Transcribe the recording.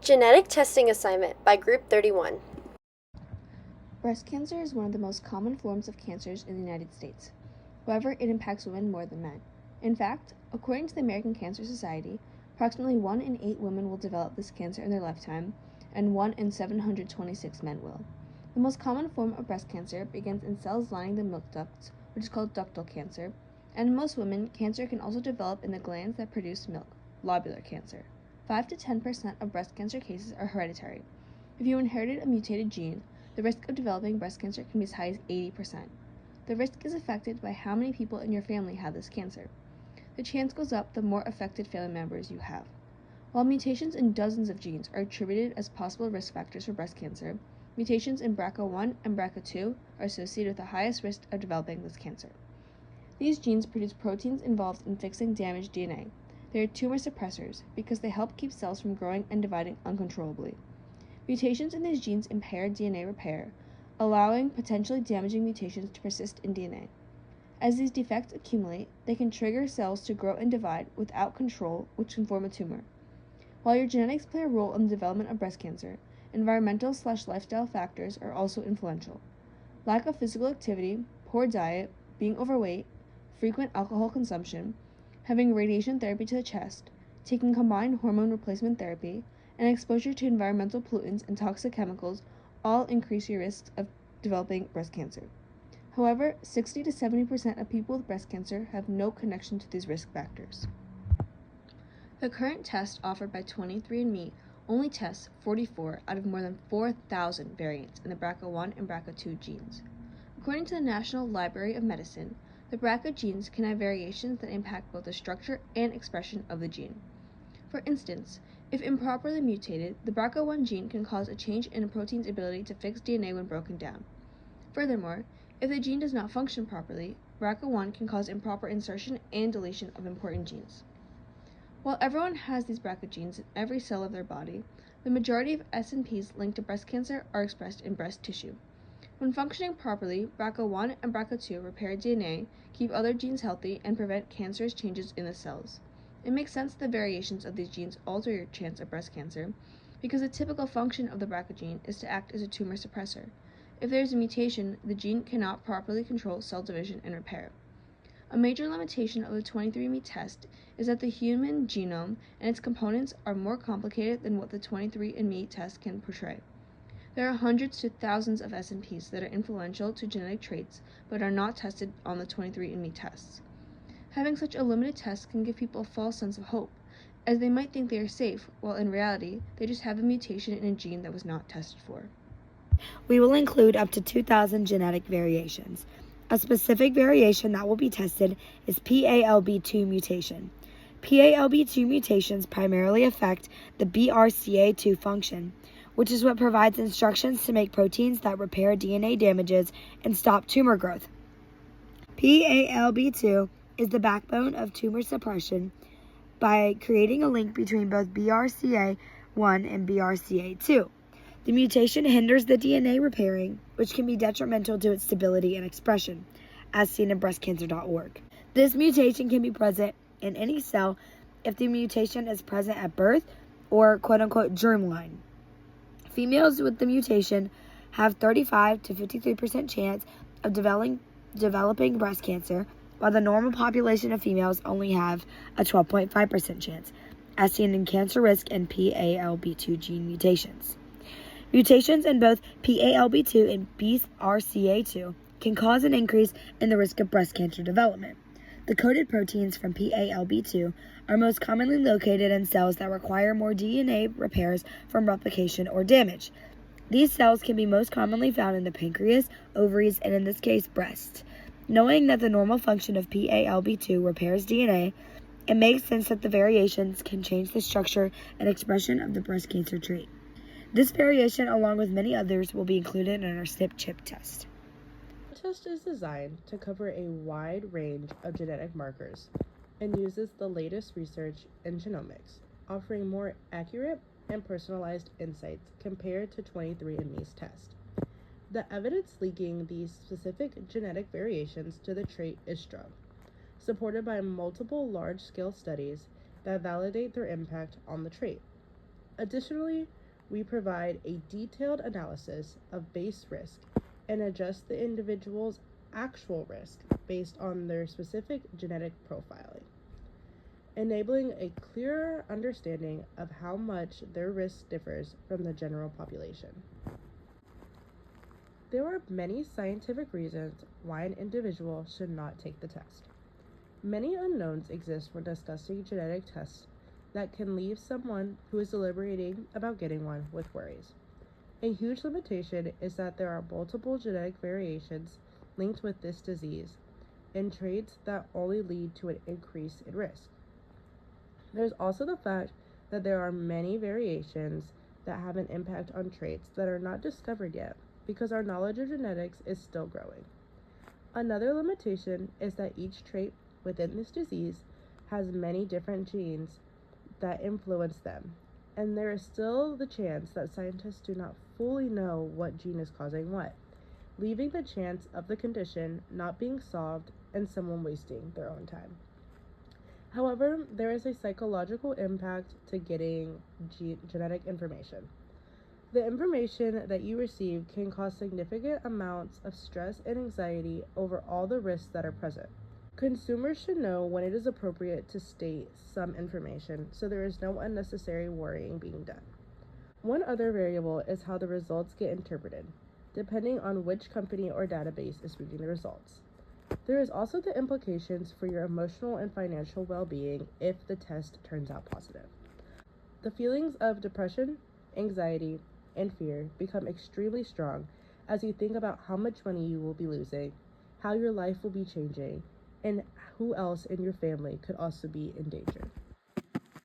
Genetic Testing Assignment by Group 31. Breast cancer is one of the most common forms of cancers in the United States. However, it impacts women more than men. In fact, according to the American Cancer Society, approximately 1 in 8 women will develop this cancer in their lifetime, and 1 in 726 men will. The most common form of breast cancer begins in cells lining the milk ducts, which is called ductal cancer, and in most women, cancer can also develop in the glands that produce milk, lobular cancer. 5 to 10% of breast cancer cases are hereditary. If you inherited a mutated gene, the risk of developing breast cancer can be as high as 80%. The risk is affected by how many people in your family have this cancer. The chance goes up the more affected family members you have. While mutations in dozens of genes are attributed as possible risk factors for breast cancer, mutations in BRCA1 and BRCA2 are associated with the highest risk of developing this cancer. These genes produce proteins involved in fixing damaged DNA. They are tumor suppressors because they help keep cells from growing and dividing uncontrollably. Mutations in these genes impair DNA repair, allowing potentially damaging mutations to persist in DNA. As these defects accumulate, they can trigger cells to grow and divide without control, which can form a tumor. While your genetics play a role in the development of breast cancer, environmental/lifestyle factors are also influential. Lack of physical activity, poor diet, being overweight, frequent alcohol consumption, having radiation therapy to the chest, taking combined hormone replacement therapy, and exposure to environmental pollutants and toxic chemicals all increase your risks of developing breast cancer. However, 60 to 70% of people with breast cancer have no connection to these risk factors. The current test offered by 23andMe only tests 44 out of more than 4,000 variants in the BRCA1 and BRCA2 genes. According to the National Library of Medicine, the BRCA genes can have variations that impact both the structure and expression of the gene. For instance, if improperly mutated, the BRCA1 gene can cause a change in a protein's ability to fix DNA when broken down. Furthermore, if the gene does not function properly, BRCA1 can cause improper insertion and deletion of important genes. While everyone has these BRCA genes in every cell of their body, the majority of SNPs linked to breast cancer are expressed in breast tissue. When functioning properly, BRCA1 and BRCA2 repair DNA, keep other genes healthy, and prevent cancerous changes in the cells. It makes sense that the variations of these genes alter your chance of breast cancer, because the typical function of the BRCA gene is to act as a tumor suppressor. If there is a mutation, the gene cannot properly control cell division and repair. A major limitation of the 23andMe test is that the human genome and its components are more complicated than what the 23andMe test can portray. There are hundreds to thousands of SNPs that are influential to genetic traits but are not tested on the 23andMe tests. Having such a limited test can give people a false sense of hope, as they might think they are safe, while in reality, they just have a mutation in a gene that was not tested for. We will include up to 2,000 genetic variations. A specific variation that will be tested is PALB2 mutation. PALB2 mutations primarily affect the BRCA2 function, which is what provides instructions to make proteins that repair DNA damages and stop tumor growth. PALB2 is the backbone of tumor suppression by creating a link between both BRCA1 and BRCA2. The mutation hinders the DNA repairing, which can be detrimental to its stability and expression, as seen in breastcancer.org. This mutation can be present in any cell if the mutation is present at birth or quote-unquote germline. Females with the mutation have 35 to 53% chance of developing breast cancer, while the normal population of females only have a 12.5% chance, as seen in cancer risk and PALB2 gene mutations. Mutations in both PALB2 and BRCA2 can cause an increase in the risk of breast cancer development. The coded proteins from PALB2 are most commonly located in cells that require more DNA repairs from replication or damage. These cells can be most commonly found in the pancreas, ovaries, and in this case, breast. Knowing that the normal function of PALB2 repairs DNA, it makes sense that the variations can change the structure and expression of the breast cancer trait. This variation, along with many others, will be included in our SNP-CHIP test. The test is designed to cover a wide range of genetic markers and uses the latest research in genomics, offering more accurate and personalized insights compared to 23andMe's test. The evidence linking these specific genetic variations to the trait is strong, supported by multiple large-scale studies that validate their impact on the trait. Additionally, we provide a detailed analysis of base risk and adjust the individual's actual risk based on their specific genetic profiling, enabling a clearer understanding of how much their risk differs from the general population. There are many scientific reasons why an individual should not take the test. Many unknowns exist when discussing genetic tests that can leave someone who is deliberating about getting one with worries. A huge limitation is that there are multiple genetic variations linked with this disease and traits that only lead to an increase in risk. There's also the fact that there are many variations that have an impact on traits that are not discovered yet because our knowledge of genetics is still growing. Another limitation is that each trait within this disease has many different genes that influence them, and there is still the chance that scientists do not fully know what gene is causing what, leaving the chance of the condition not being solved and someone wasting their own time. However, there is a psychological impact to getting genetic information. The information that you receive can cause significant amounts of stress and anxiety over all the risks that are present. Consumers should know when it is appropriate to state some information so there is no unnecessary worrying being done. One other variable is how the results get interpreted, depending on which company or database is reading the results. There is also the implications for your emotional and financial well-being if the test turns out positive. The feelings of depression, anxiety, and fear become extremely strong as you think about how much money you will be losing, how your life will be changing, and who else in your family could also be in danger.